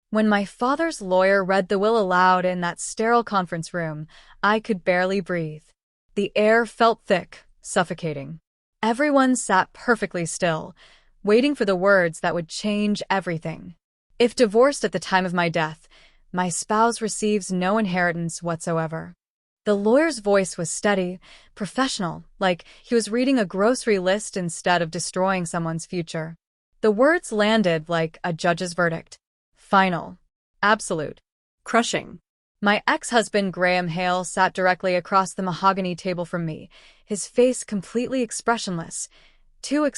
When my father's lawyer read the will aloud in that sterile conference room, I could barely breathe. The air felt thick, suffocating. Everyone sat perfectly still, waiting for the words that would change everything. If divorced at the time of my death, my spouse receives no inheritance whatsoever. The lawyer's voice was steady, professional, like he was reading a grocery list instead of destroying someone's future. The words landed like a judge's verdict. Final. Absolute. Crushing. My ex-husband Graham Hale sat directly across the mahogany table from me, his face completely expressionless. Too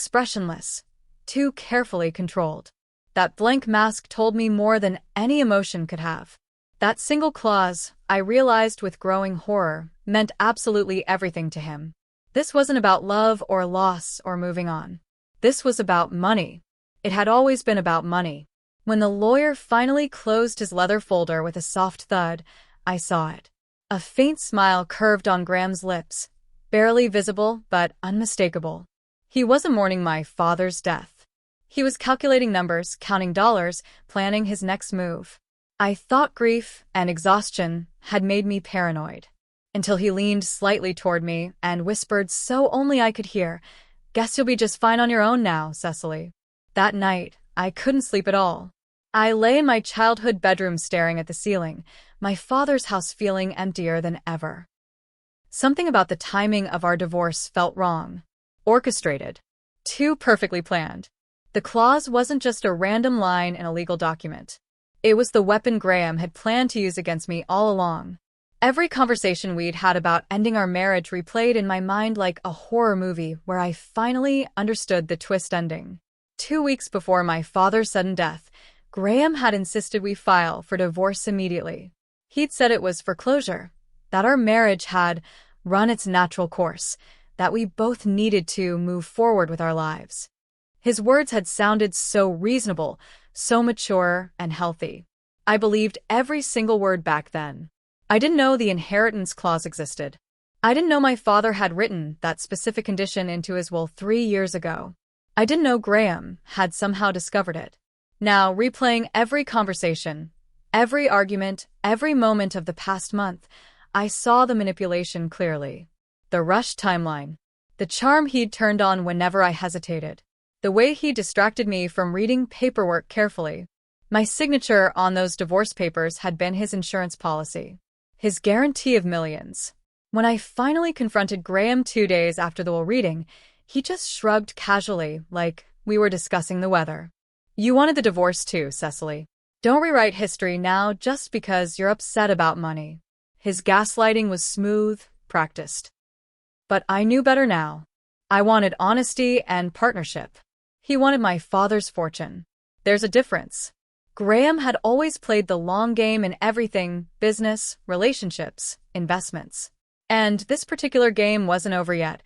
carefully controlled. That blank mask told me more than any emotion could have. That single clause, I realized with growing horror, meant absolutely everything to him. This wasn't about love or loss or moving on. This was about money. It had always been about money. When the lawyer finally closed his leather folder with a soft thud, I saw it. A faint smile curved on Graham's lips, barely visible but unmistakable. He wasn't mourning my father's death. He was calculating numbers, counting dollars, planning his next move. I thought grief and exhaustion had made me paranoid, until he leaned slightly toward me and whispered so only I could hear, "Guess you'll be just fine on your own now, Cecily." That night, I couldn't sleep at all. I lay in my childhood bedroom staring at the ceiling, my father's house feeling emptier than ever. Something about the timing of our divorce felt wrong. Orchestrated. Too perfectly planned. The clause wasn't just a random line in a legal document. It was the weapon Graham had planned to use against me all along. Every conversation we'd had about ending our marriage replayed in my mind like a horror movie where I finally understood the twist ending. 2 weeks before my father's sudden death, Graham had insisted we file for divorce immediately. He'd said it was foreclosure, that our marriage had run its natural course, that we both needed to move forward with our lives. His words had sounded so reasonable, so mature and healthy. I believed every single word back then. I didn't know the inheritance clause existed. I didn't know my father had written that specific condition into his will 3 years ago. I didn't know Graham had somehow discovered it. Now, replaying every conversation, every argument, every moment of the past month, I saw the manipulation clearly. The rushed timeline. The charm he'd turned on whenever I hesitated. The way he distracted me from reading paperwork carefully. My signature on those divorce papers had been his insurance policy. His guarantee of millions. When I finally confronted Graham 2 days after the will reading, he just shrugged casually, like we were discussing the weather. "You wanted the divorce too, Cecily. Don't rewrite history now just because you're upset about money." His gaslighting was smooth, practiced. But I knew better now. I wanted honesty and partnership. He wanted my father's fortune. There's a difference. Graham had always played the long game in everything: business, relationships, investments. And this particular game wasn't over yet,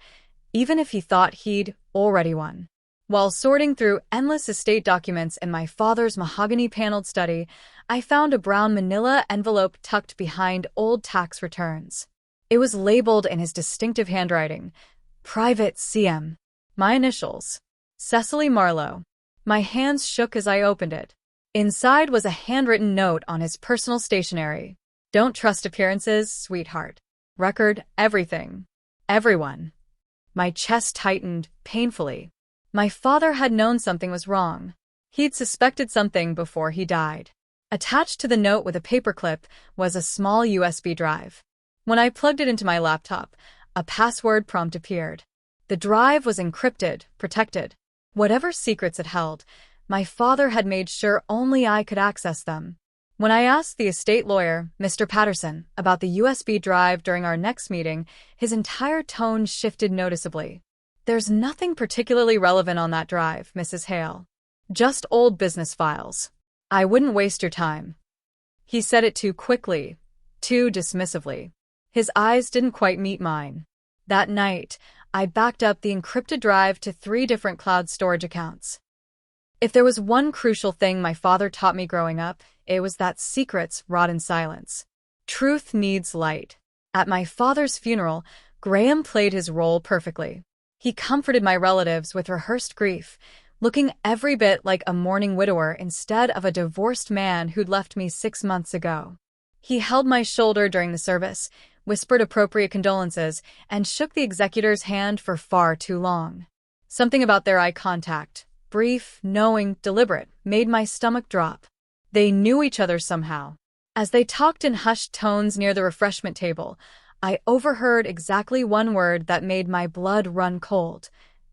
even if he thought he'd already won. While sorting through endless estate documents in my father's mahogany-paneled study, I found a brown manila envelope tucked behind old tax returns. It was labeled in his distinctive handwriting, Private CM. My initials. Cecily Marlowe. My hands shook as I opened it. Inside was a handwritten note on his personal stationery. "Don't trust appearances, sweetheart. Record everything. Everyone." My chest tightened painfully. My father had known something was wrong. He'd suspected something before he died. Attached to the note with a paperclip was a small USB drive. When I plugged it into my laptop, a password prompt appeared. The drive was encrypted, protected. Whatever secrets it held, my father had made sure only I could access them. When I asked the estate lawyer, Mr. Patterson, about the USB drive during our next meeting, his entire tone shifted noticeably. "There's nothing particularly relevant on that drive, Mrs. Hale. Just old business files. I wouldn't waste your time." He said it too quickly, too dismissively. His eyes didn't quite meet mine. That night, I backed up the encrypted drive to 3 different cloud storage accounts. If there was one crucial thing my father taught me growing up, it was that secrets rot in silence. Truth needs light. At my father's funeral, Graham played his role perfectly. He comforted my relatives with rehearsed grief, looking every bit like a mourning widower instead of a divorced man who'd left me 6 months ago. He held my shoulder during the service, whispered appropriate condolences, and shook the executor's hand for far too long. Something about their eye contact, brief, knowing, deliberate, made my stomach drop. They knew each other somehow. As they talked in hushed tones near the refreshment table, I overheard exactly one word that made my blood run cold.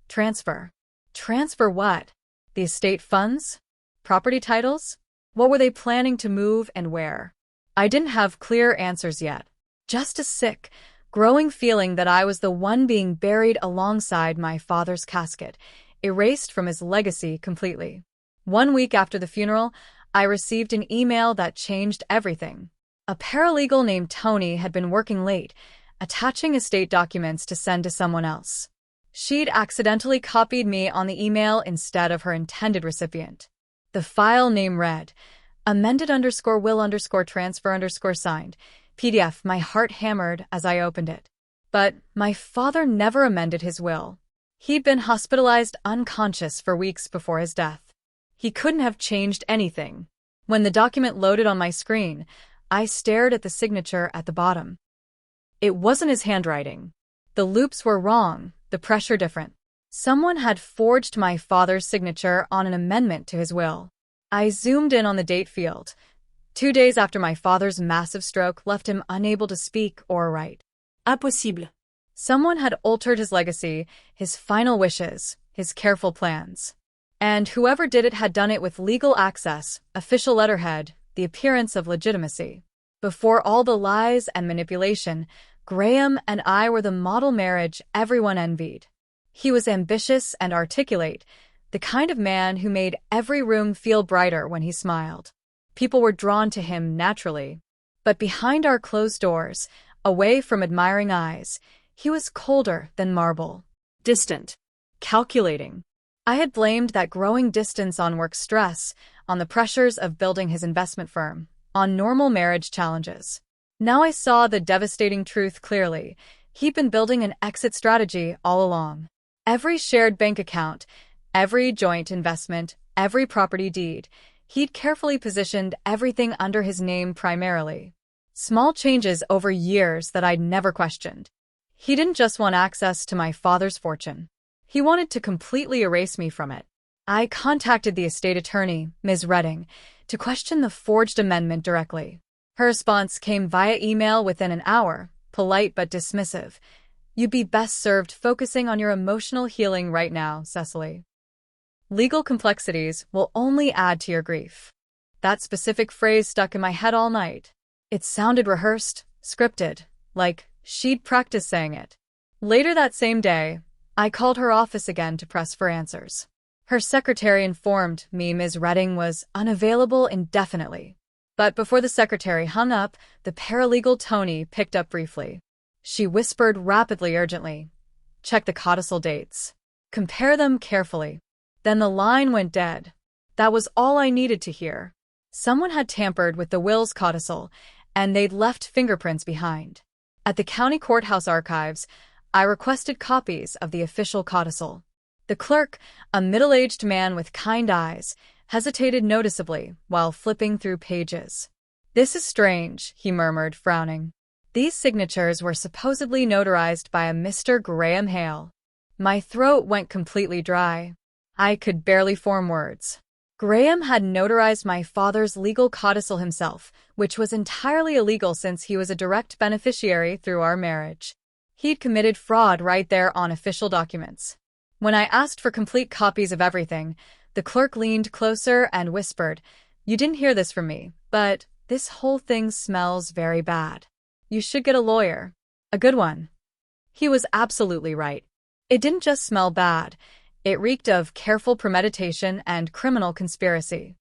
Transfer. Transfer what? The estate funds? Property titles? What were they planning to move and where? I didn't have clear answers yet. Just a sick, growing feeling that I was the one being buried alongside my father's casket, erased from his legacy completely. 1 week after the funeral, I received an email that changed everything. A paralegal named Tony had been working late, attaching estate documents to send to someone else. She'd accidentally copied me on the email instead of her intended recipient. The file name read, amended_will_transfer_signed, PDF. My heart hammered as I opened it. But my father never amended his will. He'd been hospitalized unconscious for weeks before his death. He couldn't have changed anything. When the document loaded on my screen, I stared at the signature at the bottom. It wasn't his handwriting. The loops were wrong, the pressure different. Someone had forged my father's signature on an amendment to his will. I zoomed in on the date field. 2 days after my father's massive stroke left him unable to speak or write. Impossible. Someone had altered his legacy, his final wishes, his careful plans. And whoever did it had done it with legal access, official letterhead, the appearance of legitimacy. Before all the lies and manipulation, Graham and I were the model marriage everyone envied. He was ambitious and articulate, the kind of man who made every room feel brighter when he smiled. People were drawn to him naturally. But behind our closed doors, away from admiring eyes, he was colder than marble. Distant. Calculating. I had blamed that growing distance on work stress, on the pressures of building his investment firm, on normal marriage challenges. Now I saw the devastating truth clearly. He'd been building an exit strategy all along. Every shared bank account, every joint investment, every property deed, he'd carefully positioned everything under his name primarily. Small changes over years that I'd never questioned. He didn't just want access to my father's fortune. He wanted to completely erase me from it. I contacted the estate attorney, Ms. Redding, to question the forged amendment directly. Her response came via email within an hour, polite but dismissive. You'd be best served focusing on your emotional healing right now, Cecily. Legal complexities will only add to your grief. That specific phrase stuck in my head all night. It sounded rehearsed, scripted, like she'd practiced saying it. Later that same day, I called her office again to press for answers. Her secretary informed me Ms. Redding was unavailable indefinitely. But before the secretary hung up, the paralegal Tony picked up briefly. She whispered rapidly, urgently, "Check the codicil dates. Compare them carefully." Then the line went dead. That was all I needed to hear. Someone had tampered with the will's codicil, and they'd left fingerprints behind. At the county courthouse archives, I requested copies of the official codicil. The clerk, a middle-aged man with kind eyes, hesitated noticeably while flipping through pages. "This is strange," he murmured, frowning. These signatures were supposedly notarized by a Mr. Graham Hale. My throat went completely dry. I could barely form words. Graham had notarized my father's legal codicil himself, which was entirely illegal since he was a direct beneficiary through our marriage. He'd committed fraud right there on official documents. When I asked for complete copies of everything, the clerk leaned closer and whispered, "You didn't hear this from me, but this whole thing smells very bad. You should get a lawyer. A good one." He was absolutely right. It didn't just smell bad. It reeked of careful premeditation and criminal conspiracy.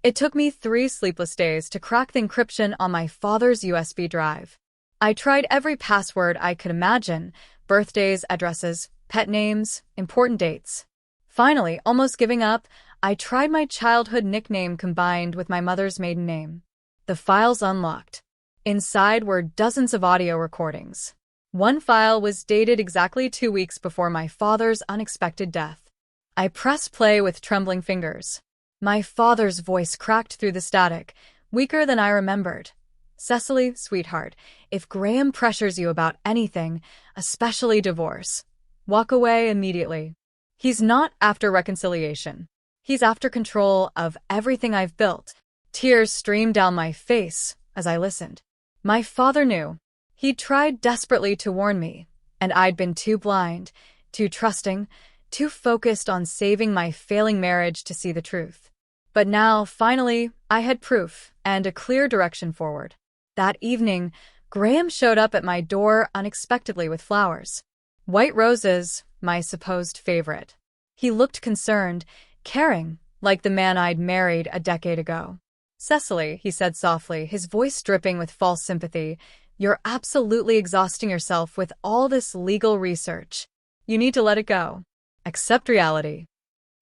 It took me 3 sleepless days to crack the encryption on my father's USB drive. I tried every password I could imagine, birthdays, addresses, pet names, important dates. Finally, almost giving up, I tried my childhood nickname combined with my mother's maiden name. The files unlocked. Inside were dozens of audio recordings. One file was dated exactly 2 weeks before my father's unexpected death. I pressed play with trembling fingers. My father's voice cracked through the static, weaker than I remembered. Cecily, sweetheart, if Graham pressures you about anything, especially divorce, walk away immediately. He's not after reconciliation. He's after control of everything I've built. Tears streamed down my face as I listened. My father knew. He'd tried desperately to warn me, and I'd been too blind, too trusting, too focused on saving my failing marriage to see the truth. But now, finally, I had proof and a clear direction forward. That evening, Graham showed up at my door unexpectedly with flowers. White roses, my supposed favorite. He looked concerned, caring, like the man I'd married a decade ago. "Cecily," he said softly, his voice dripping with false sympathy, "you're absolutely exhausting yourself with all this legal research. You need to let it go. Accept reality."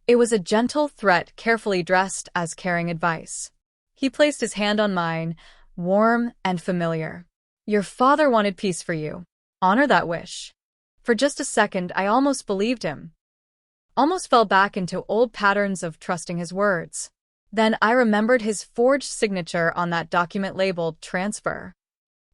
It was a gentle threat carefully dressed as caring advice. He placed his hand on mine, warm and familiar. "Your father wanted peace for you. Honor that wish." For just a second, I almost believed him. Almost fell back into old patterns of trusting his words. Then I remembered his forged signature on that document labeled transfer.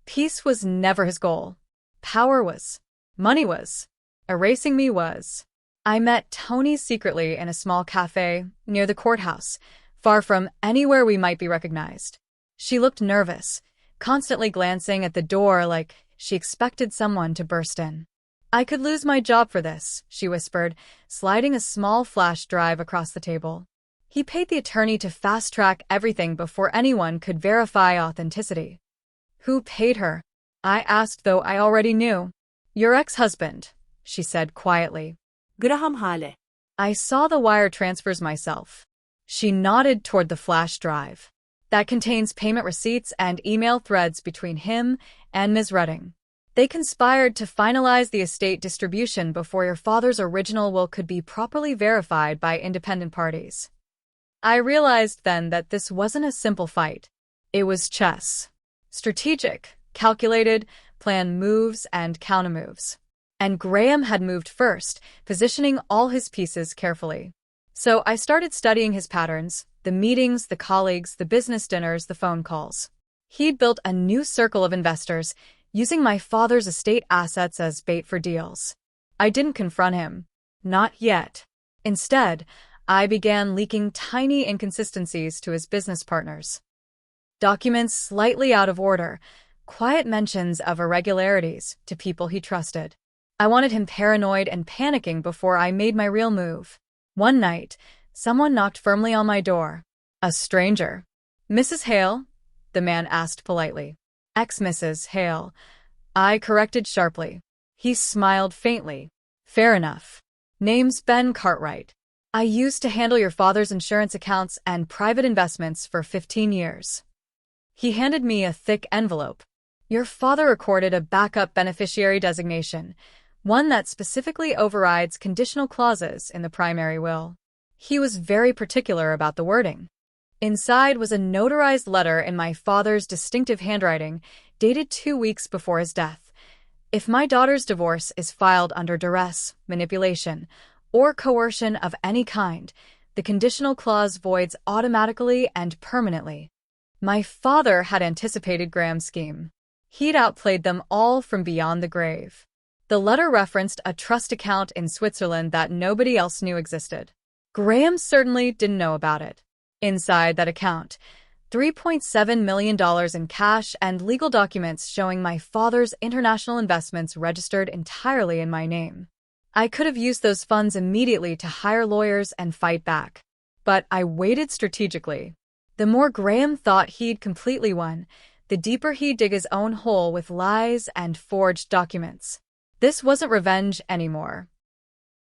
Peace was never his goal. Power was. Money was. Erasing me was. I met Tony secretly in a small cafe near the courthouse, far from anywhere we might be recognized. She looked nervous, constantly glancing at the door like she expected someone to burst in. "I could lose my job for this," she whispered, sliding a small flash drive across the table. He paid the attorney to fast-track everything before anyone could verify authenticity. "Who paid her?" I asked, though I already knew. "Your ex-husband," she said quietly. Hale. I saw the wire transfers myself. She nodded toward the flash drive. "That contains payment receipts and email threads between him and Ms. Redding. They conspired to finalize the estate distribution before your father's original will could be properly verified by independent parties." I realized then that this wasn't a simple fight. It was chess. Strategic, calculated, planned moves and countermoves. And Graham had moved first, positioning all his pieces carefully. So I started studying his patterns, the meetings, the colleagues, the business dinners, the phone calls. He'd built a new circle of investors, using my father's estate assets as bait for deals. I didn't confront him. Not yet. Instead, I began leaking tiny inconsistencies to his business partners. Documents slightly out of order, quiet mentions of irregularities to people he trusted. I wanted him paranoid and panicking before I made my real move. One night, someone knocked firmly on my door. A stranger. "Mrs. Hale?" the man asked politely. "Ex-Mrs. Hale," I corrected sharply. He smiled faintly. "Fair enough. Name's Ben Cartwright. I used to handle your father's insurance accounts and private investments for 15 years. He handed me a thick envelope. "Your father recorded a backup beneficiary designation, one that specifically overrides conditional clauses in the primary will. He was very particular about the wording." Inside was a notarized letter in my father's distinctive handwriting, dated 2 weeks before his death. "If my daughter's divorce is filed under duress, manipulation, or coercion of any kind, the conditional clause voids automatically and permanently." My father had anticipated Graham's scheme. He'd outplayed them all from beyond the grave. The letter referenced a trust account in Switzerland that nobody else knew existed. Graham certainly didn't know about it. Inside that account, $3.7 million in cash and legal documents showing my father's international investments registered entirely in my name. I could have used those funds immediately to hire lawyers and fight back. But I waited strategically. The more Graham thought he'd completely won, the deeper he'd dig his own hole with lies and forged documents. This wasn't revenge anymore.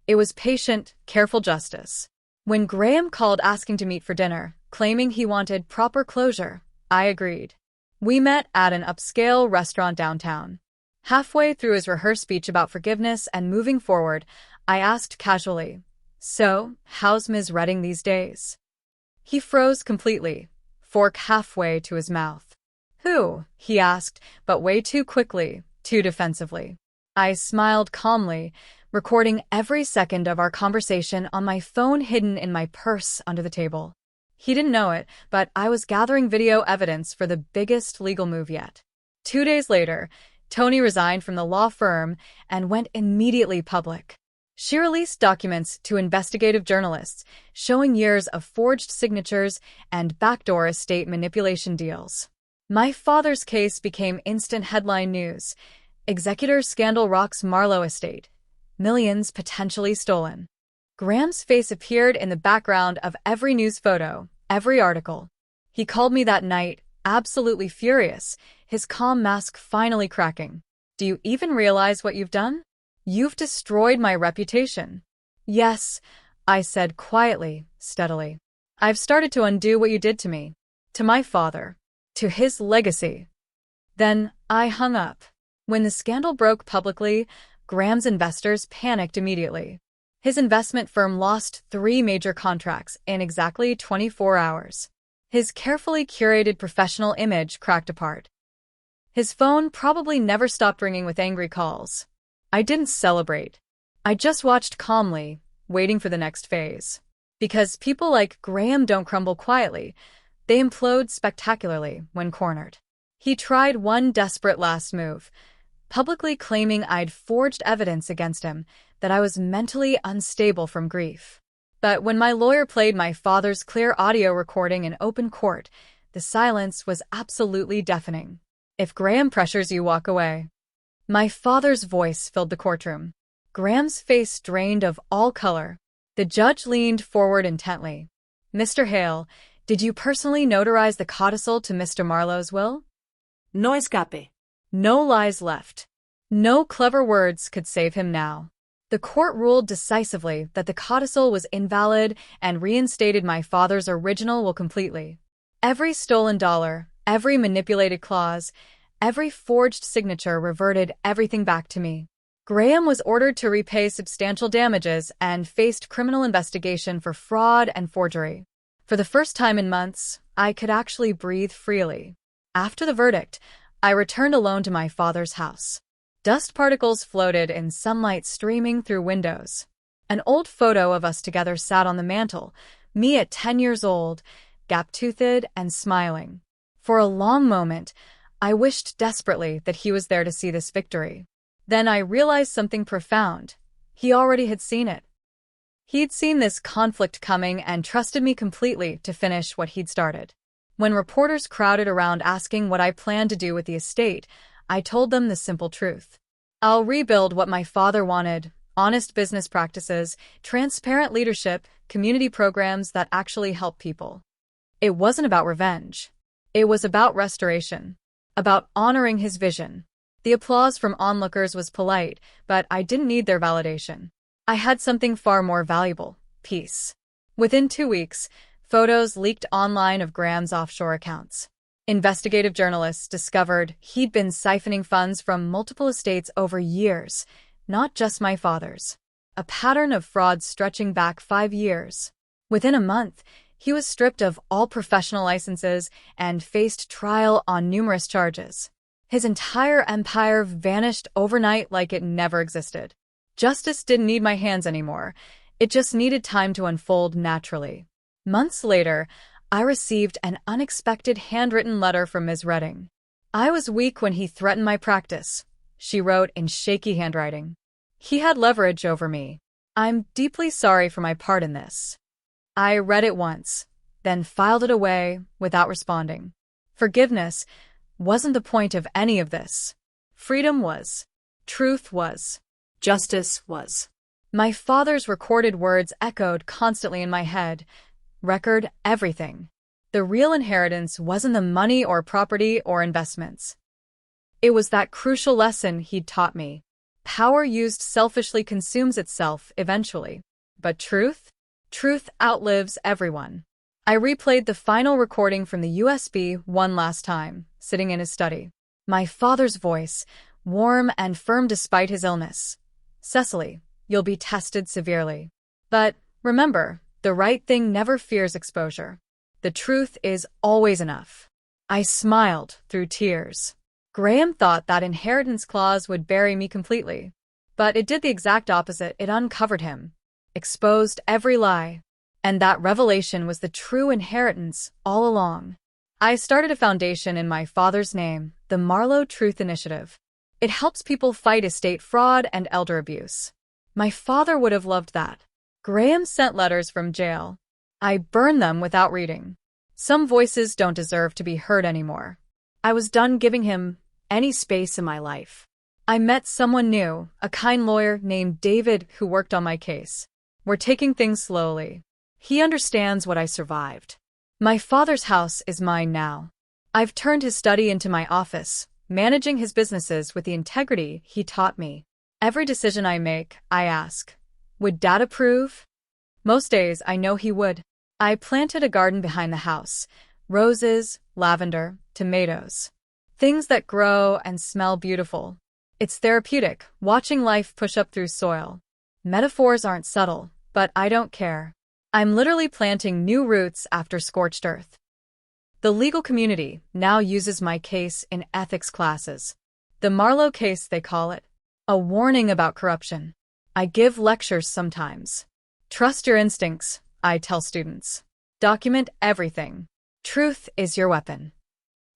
It was patient, careful justice. When Graham called asking to meet for dinner, claiming he wanted proper closure, I agreed. We met at an upscale restaurant downtown. Halfway through his rehearsed speech about forgiveness and moving forward, I asked casually, "So, how's Ms. Redding these days?" He froze completely, fork halfway to his mouth. "Who?" he asked, but way too quickly, too defensively. I smiled calmly, recording every second of our conversation on my phone hidden in my purse under the table. He didn't know it, but I was gathering video evidence for the biggest legal move yet. 2 days later, Tony resigned from the law firm and went immediately public. She released documents to investigative journalists showing years of forged signatures and backdoor estate manipulation deals. My father's case became instant headline news. Executor scandal rocks Marlowe estate. Millions potentially stolen. Graham's face appeared in the background of every news photo, every article. He called me that night, absolutely furious, his calm mask finally cracking. "Do you even realize what you've done? You've destroyed my reputation." "Yes," I said quietly, steadily. "I've started to undo what you did to me, to my father, to his legacy." Then I hung up. When the scandal broke publicly, Graham's investors panicked immediately. His investment firm lost 3 major contracts in exactly 24 hours. His carefully curated professional image cracked apart. His phone probably never stopped ringing with angry calls. I didn't celebrate. I just watched calmly, waiting for the next phase. Because people like Graham don't crumble quietly. They implode spectacularly when cornered. He tried one desperate last move, publicly claiming I'd forged evidence against him, that I was mentally unstable from grief. But when my lawyer played my father's clear audio recording in open court, the silence was absolutely deafening. "If Graham pressures you, walk away." My father's voice filled the courtroom. Graham's face drained of all color. The judge leaned forward intently. "Mr. Hale, did you personally notarize the codicil to Mr. Marlowe's will?" No escape. No lies left. No clever words could save him now. The court ruled decisively that the codicil was invalid and reinstated my father's original will completely. Every stolen dollar, every manipulated clause, every forged signature reverted everything back to me. Graham was ordered to repay substantial damages and faced criminal investigation for fraud and forgery. For the first time in months, I could actually breathe freely. After the verdict, I returned alone to my father's house. Dust particles floated in sunlight streaming through windows. An old photo of us together sat on the mantel, me at 10 years old, gap-toothed and smiling. For a long moment, I wished desperately that he was there to see this victory. Then I realized something profound. He already had seen it. He'd seen this conflict coming and trusted me completely to finish what he'd started. When reporters crowded around asking what I planned to do with the estate, I told them the simple truth. I'll rebuild what my father wanted: honest business practices, transparent leadership, community programs that actually help people. It wasn't about revenge. It was about restoration. About honoring his vision. The applause from onlookers was polite, but I didn't need their validation. I had something far more valuable: peace. Within 2 weeks, photos leaked online of Graham's offshore accounts. Investigative journalists discovered he'd been siphoning funds from multiple estates over years, not just my father's. A pattern of fraud stretching back 5 years. Within a month, he was stripped of all professional licenses and faced trial on numerous charges. His entire empire vanished overnight like it never existed. Justice didn't need my hands anymore. It just needed time to unfold naturally. Months later, I received an unexpected handwritten letter from Ms. Redding. "I was weak when he threatened my practice," she wrote in shaky handwriting. "He had leverage over me. I'm deeply sorry for my part in this." I read it once, then filed it away without responding. Forgiveness wasn't the point of any of this. Freedom was. Truth was. Justice was. My father's recorded words echoed constantly in my head. Record everything. The real inheritance wasn't the money or property or investments. It was that crucial lesson he'd taught me. Power used selfishly consumes itself eventually. But truth? Truth outlives everyone. I replayed the final recording from the USB one last time, sitting in his study. My father's voice, warm and firm despite his illness. "Cecily, you'll be tested severely. But remember, the right thing never fears exposure. The truth is always enough." I smiled through tears. Graham thought that inheritance clause would bury me completely. But it did the exact opposite. It uncovered him, exposed every lie. And that revelation was the true inheritance all along. I started a foundation in my father's name, the Marlowe Truth Initiative. It helps people fight estate fraud and elder abuse. My father would have loved that. Graham sent letters from jail. I burned them without reading. Some voices don't deserve to be heard anymore. I was done giving him any space in my life. I met someone new, a kind lawyer named David who worked on my case. We're taking things slowly. He understands what I survived. My father's house is mine now. I've turned his study into my office, managing his businesses with the integrity he taught me. Every decision I make, I ask, would Dad approve? Most days, I know he would. I planted a garden behind the house. Roses, lavender, tomatoes. Things that grow and smell beautiful. It's therapeutic, watching life push up through soil. Metaphors aren't subtle, but I don't care. I'm literally planting new roots after scorched earth. The legal community now uses my case in ethics classes. The Marlowe case, they call it. A warning about corruption. I give lectures sometimes. Trust your instincts, I tell students. Document everything. Truth is your weapon.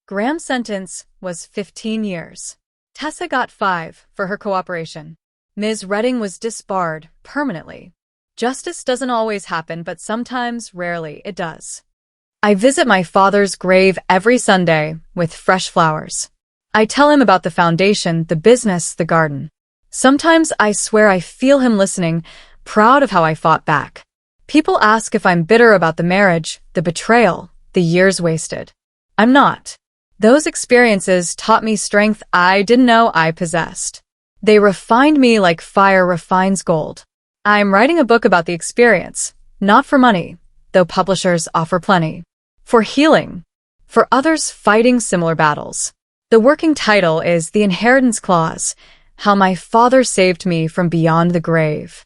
Graham's sentence was 15 years. Tessa got 5 for her cooperation. Ms. Redding was disbarred permanently. Justice doesn't always happen, but sometimes, rarely, it does. I visit my father's grave every Sunday with fresh flowers. I tell him about the foundation, the business, the garden. Sometimes I swear I feel him listening, proud of how I fought back. People ask if I'm bitter about the marriage, the betrayal, the years wasted. I'm not. Those experiences taught me strength I didn't know I possessed. They refined me like fire refines gold. I'm writing a book about the experience, not for money, though publishers offer plenty. For healing. For others fighting similar battles. The working title is The Inheritance Clause, How My Father Saved Me from Beyond the Grave.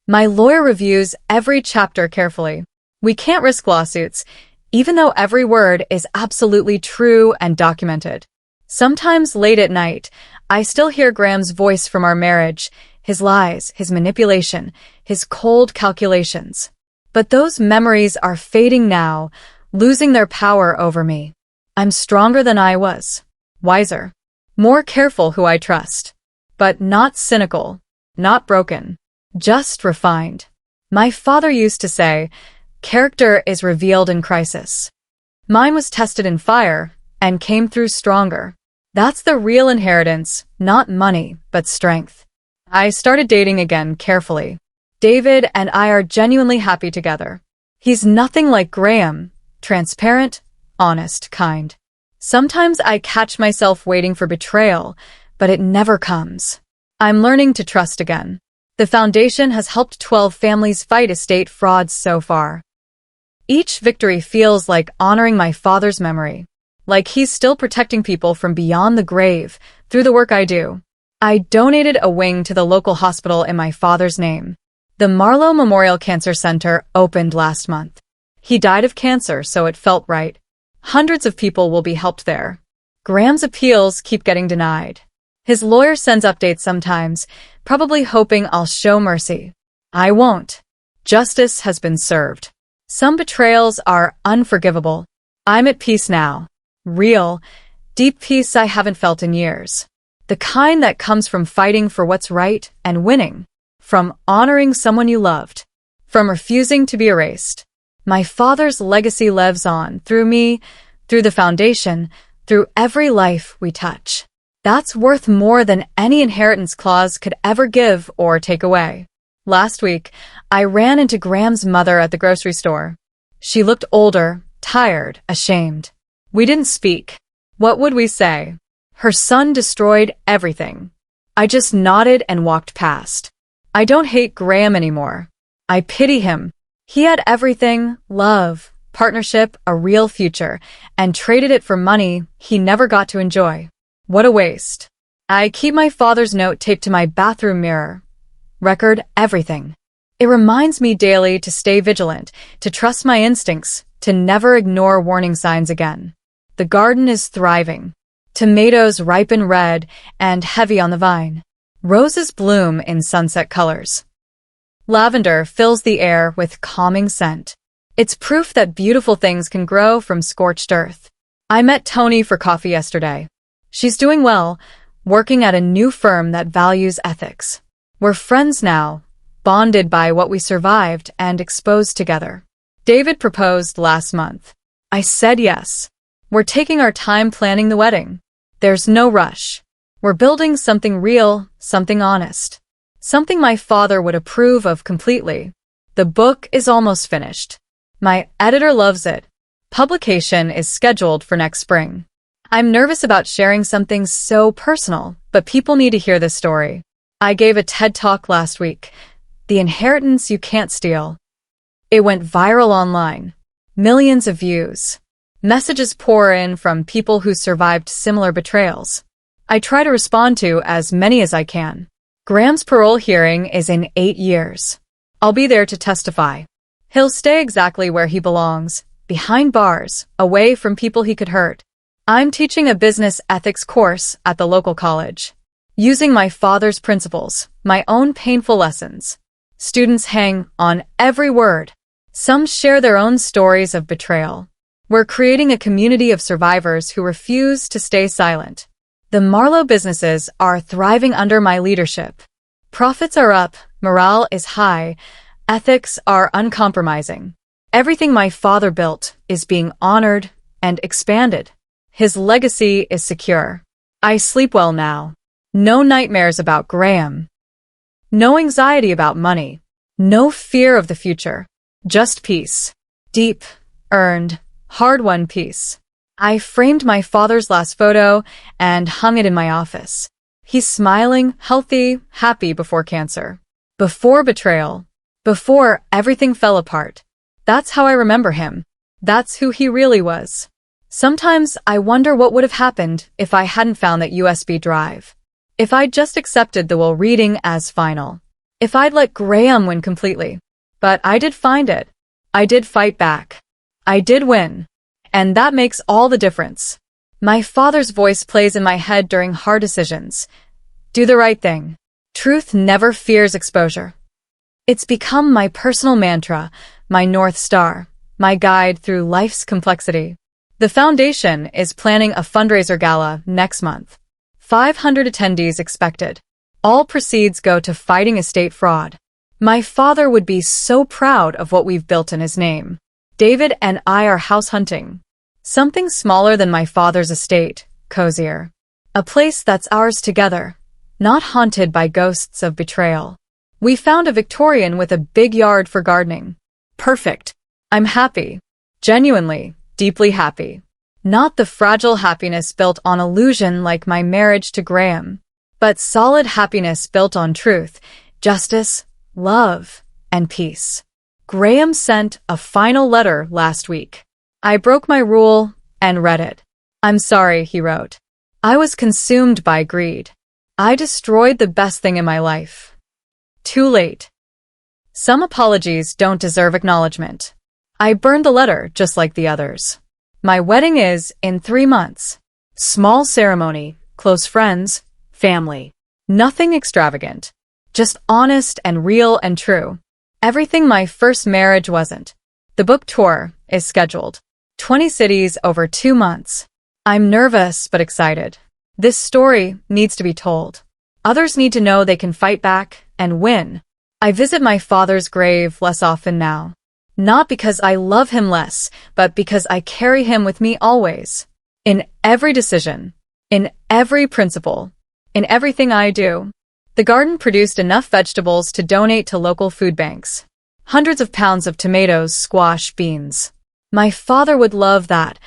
My lawyer reviews every chapter carefully. We can't risk lawsuits, even though every word is absolutely true and documented. Sometimes late at night, I still hear Graham's voice from our marriage, his lies, his manipulation, his cold calculations. But those memories are fading now, losing their power over me. I'm stronger than I was, wiser, more careful who I trust. But not cynical, not broken, just refined. My father used to say, character is revealed in crisis. Mine was tested in fire and came through stronger. That's the real inheritance, not money, but strength. I started dating again carefully. David and I are genuinely happy together. He's nothing like Graham, transparent, honest, kind. Sometimes I catch myself waiting for betrayal, but it never comes. I'm learning to trust again. The foundation has helped 12 families fight estate frauds so far. Each victory feels like honoring my father's memory, like he's still protecting people from beyond the grave through the work I do. I donated a wing to the local hospital in my father's name. The Marlowe Memorial Cancer Center opened last month. He died of cancer, so it felt right. Hundreds of people will be helped there. Graham's appeals keep getting denied. His lawyer sends updates sometimes, probably hoping I'll show mercy. I won't. Justice has been served. Some betrayals are unforgivable. I'm at peace now. Real, deep peace I haven't felt in years. The kind that comes from fighting for what's right and winning. From honoring someone you loved. From refusing to be erased. My father's legacy lives on through me, through the foundation, through every life we touch. That's worth more than any inheritance clause could ever give or take away. Last week, I ran into Graham's mother at the grocery store. She looked older, tired, ashamed. We didn't speak. What would we say? Her son destroyed everything. I just nodded and walked past. I don't hate Graham anymore. I pity him. He had everything, love, partnership, a real future, and traded it for money he never got to enjoy. What a waste. I keep my father's note taped to my bathroom mirror. Record everything. It reminds me daily to stay vigilant, to trust my instincts, to never ignore warning signs again. The garden is thriving. Tomatoes ripen red and heavy on the vine. Roses bloom in sunset colors. Lavender fills the air with calming scent. It's proof that beautiful things can grow from scorched earth. I met Tony for coffee yesterday. She's doing well, working at a new firm that values ethics. We're friends now, bonded by what we survived and exposed together. David proposed last month. I said yes. We're taking our time planning the wedding. There's no rush. We're building something real, something honest. Something my father would approve of completely. The book is almost finished. My editor loves it. Publication is scheduled for next spring. I'm nervous about sharing something so personal, but people need to hear this story. I gave a TED Talk last week. The Inheritance You Can't Steal. It went viral online. Millions of views. Messages pour in from people who survived similar betrayals. I try to respond to as many as I can. Graham's parole hearing is in 8 years. I'll be there to testify. He'll stay exactly where he belongs, behind bars, away from people he could hurt. I'm teaching a business ethics course at the local college. Using my father's principles, my own painful lessons. Students hang on every word. Some share their own stories of betrayal. We're creating a community of survivors who refuse to stay silent. The Marlowe businesses are thriving under my leadership. Profits are up, morale is high, ethics are uncompromising. Everything my father built is being honored and expanded. His legacy is secure. I sleep well now. No nightmares about Graham. No anxiety about money. No fear of the future. Just peace. Deep, earned, hard-won peace. I framed my father's last photo and hung it in my office. He's smiling, healthy, happy before cancer. Before betrayal. Before everything fell apart. That's how I remember him. That's who he really was. Sometimes I wonder what would have happened if I hadn't found that USB drive. If I'd just accepted the will reading as final. If I'd let Graham win completely. But I did find it. I did fight back. I did win. And that makes all the difference. My father's voice plays in my head during hard decisions. Do the right thing. Truth never fears exposure. It's become my personal mantra, my North Star, my guide through life's complexity. The foundation is planning a fundraiser gala next month. 500 attendees expected. All proceeds go to fighting estate fraud. My father would be so proud of what we've built in his name. David and I are house hunting. Something smaller than my father's estate, cozier. A place that's ours together, not haunted by ghosts of betrayal. We found a Victorian with a big yard for gardening. Perfect. I'm happy. Genuinely, deeply happy. Not the fragile happiness built on illusion like my marriage to Graham, but solid happiness built on truth, justice, love, and peace. Graham sent a final letter last week. I broke my rule and read it. I'm sorry, he wrote. I was consumed by greed. I destroyed the best thing in my life. Too late. Some apologies don't deserve acknowledgement. I burned the letter just like the others. My wedding is in 3 months. Small ceremony, close friends, family. Nothing extravagant. Just honest and real and true. Everything my first marriage wasn't. The book tour is scheduled. 20 cities over 2 months. I'm nervous but excited. This story needs to be told. Others need to know they can fight back and win. I visit my father's grave less often now. Not because I love him less, but because I carry him with me always. In every decision. In every principle. In everything I do. The garden produced enough vegetables to donate to local food banks. Hundreds of pounds of tomatoes, squash, beans. My father would love that.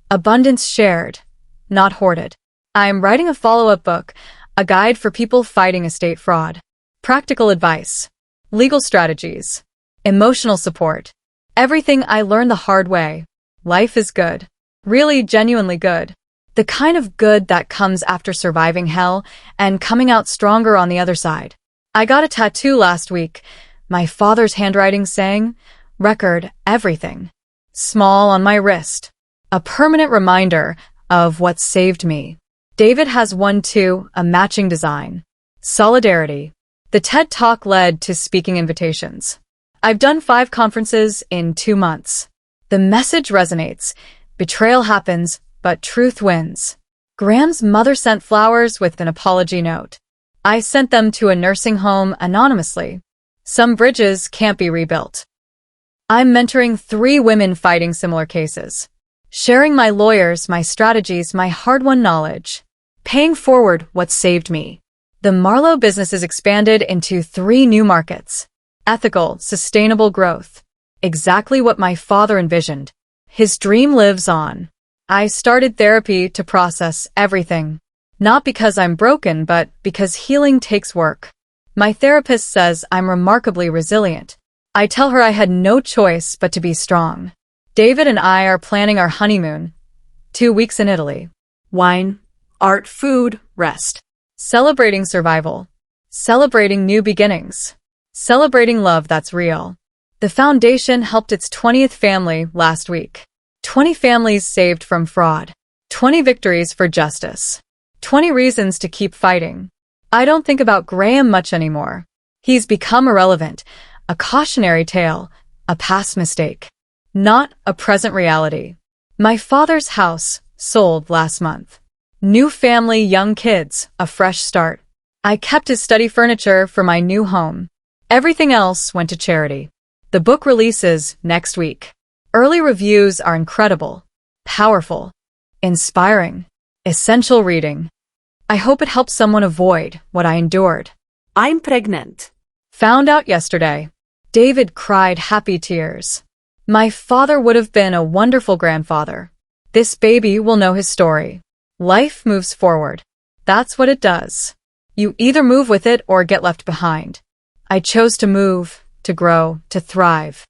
Abundance shared, not hoarded. I am writing a follow-up book, a guide for people fighting estate fraud. Practical advice. Legal strategies. Emotional support. Everything I learned the hard way. Life is good. Really genuinely good. The kind of good that comes after surviving hell and coming out stronger on the other side. I got a tattoo last week. My father's handwriting saying, "Record everything." Small on my wrist. A permanent reminder of what saved me. David has one too, a matching design. Solidarity. The TED Talk led to speaking invitations. I've done 5 conferences in 2 months. The message resonates. Betrayal happens, but truth wins. Graham's mother sent flowers with an apology note. I sent them to a nursing home anonymously. Some bridges can't be rebuilt. I'm mentoring 3 women fighting similar cases. Sharing my lawyers, my strategies, my hard-won knowledge. Paying forward what saved me. The Marlowe business is expanded into 3 new markets. Ethical, sustainable growth. Exactly what my father envisioned. His dream lives on. I started therapy to process everything. Not because I'm broken, but because healing takes work. My therapist says I'm remarkably resilient. I tell her I had no choice but to be strong. David and I are planning our honeymoon. 2 weeks in Italy. Wine, art, food, rest. Celebrating survival. Celebrating new beginnings. Celebrating love that's real. The foundation helped its 20th family last week. 20 families saved from fraud. 20 victories for justice. 20 reasons to keep fighting. I don't think about Graham much anymore. He's become irrelevant. A cautionary tale. A past mistake. Not a present reality. My father's house sold last month. New family, young kids, a fresh start. I kept his study furniture for my new home. Everything else went to charity. The book releases next week. Early reviews are incredible, powerful, inspiring, essential reading. I hope it helps someone avoid what I endured. I'm pregnant. Found out yesterday. David cried happy tears. My father would have been a wonderful grandfather. This baby will know his story. Life moves forward. That's what it does. You either move with it or get left behind. I chose to move, to grow, to thrive.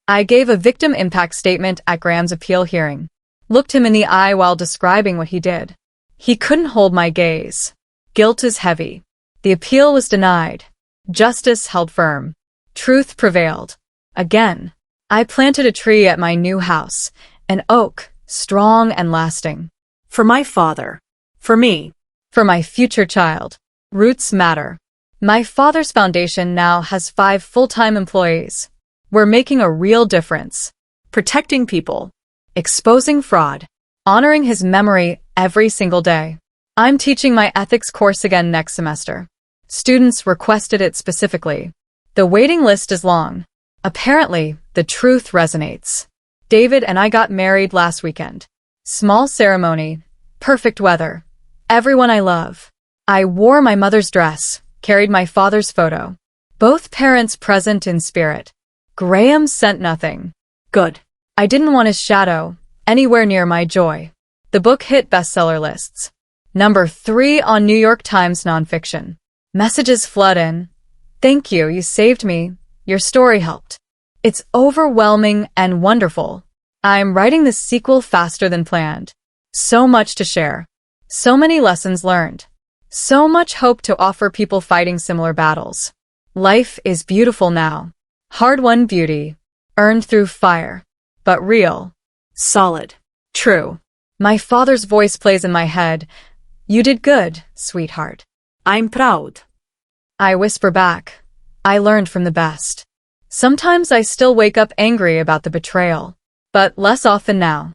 I gave a victim impact statement at Graham's appeal hearing. Looked him in the eye while describing what he did. He couldn't hold my gaze. Guilt is heavy. The appeal was denied. Justice held firm. Truth prevailed. Again. I planted a tree at my new house. An oak, strong and lasting. For my father. For me. For my future child. Roots matter. My father's foundation now has 5 full-time employees. We're making a real difference. Protecting people. Exposing fraud. Honoring his memory every single day. I'm teaching my ethics course again next semester. Students requested it specifically. The waiting list is long. Apparently, the truth resonates. David and I got married last weekend. Small ceremony. Perfect weather. Everyone I love. I wore my mother's dress, carried my father's photo. Both parents present in spirit. Graham sent nothing. Good. I didn't want his shadow anywhere near my joy. The book hit bestseller lists. Number 3 on New York Times nonfiction. Messages flood in. Thank you, you saved me. Your story helped. It's overwhelming and wonderful. I'm writing the sequel faster than planned. So much to share. So many lessons learned. So much hope to offer people fighting similar battles. Life is beautiful now. Hard-won beauty. Earned through fire. But real. Solid. True. My father's voice plays in my head. You did good, sweetheart. I'm proud. I whisper back. I learned from the best. Sometimes I still wake up angry about the betrayal. But less often now.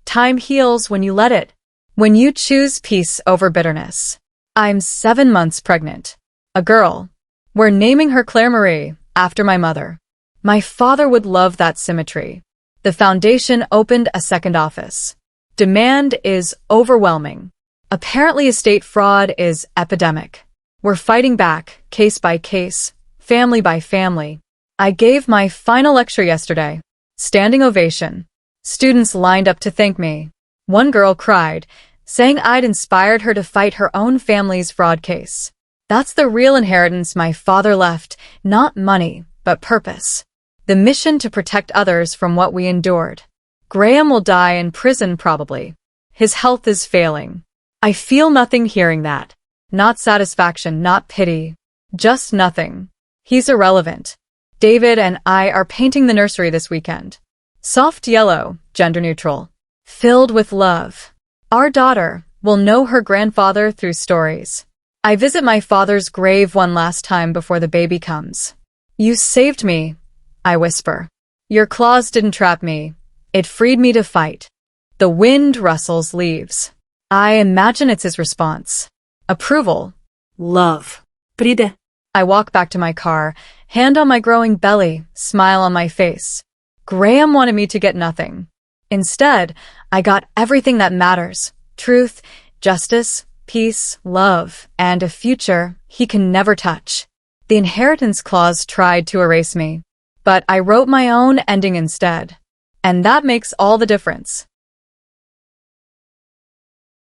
Time heals when you let it. When you choose peace over bitterness. I'm 7 months pregnant. A girl. We're naming her Claire Marie, after my mother. My father would love that symmetry. The foundation opened a second office. Demand is overwhelming. Apparently estate fraud is epidemic. We're fighting back, case by case, family by family. I gave my final lecture yesterday. Standing ovation. Students lined up to thank me. One girl cried, saying I'd inspired her to fight her own family's fraud case. That's the real inheritance my father left, not money, but purpose. The mission to protect others from what we endured. Graham will die in prison probably. His health is failing. I feel nothing hearing that. Not satisfaction, not pity. Just nothing. He's irrelevant. David and I are painting the nursery this weekend. Soft yellow, gender neutral. Filled with love. Our daughter will know her grandfather through stories. I visit my father's grave one last time before the baby comes. You saved me, I whisper. Your claws didn't trap me. It freed me to fight. The wind rustles leaves. I imagine it's his response. Approval. Love. Pride. I walk back to my car, hand on my growing belly, smile on my face. Graham wanted me to get nothing. Instead, I got everything that matters. Truth, justice, peace, love, and a future he can never touch. The inheritance clause tried to erase me, but I wrote my own ending instead. And that makes all the difference.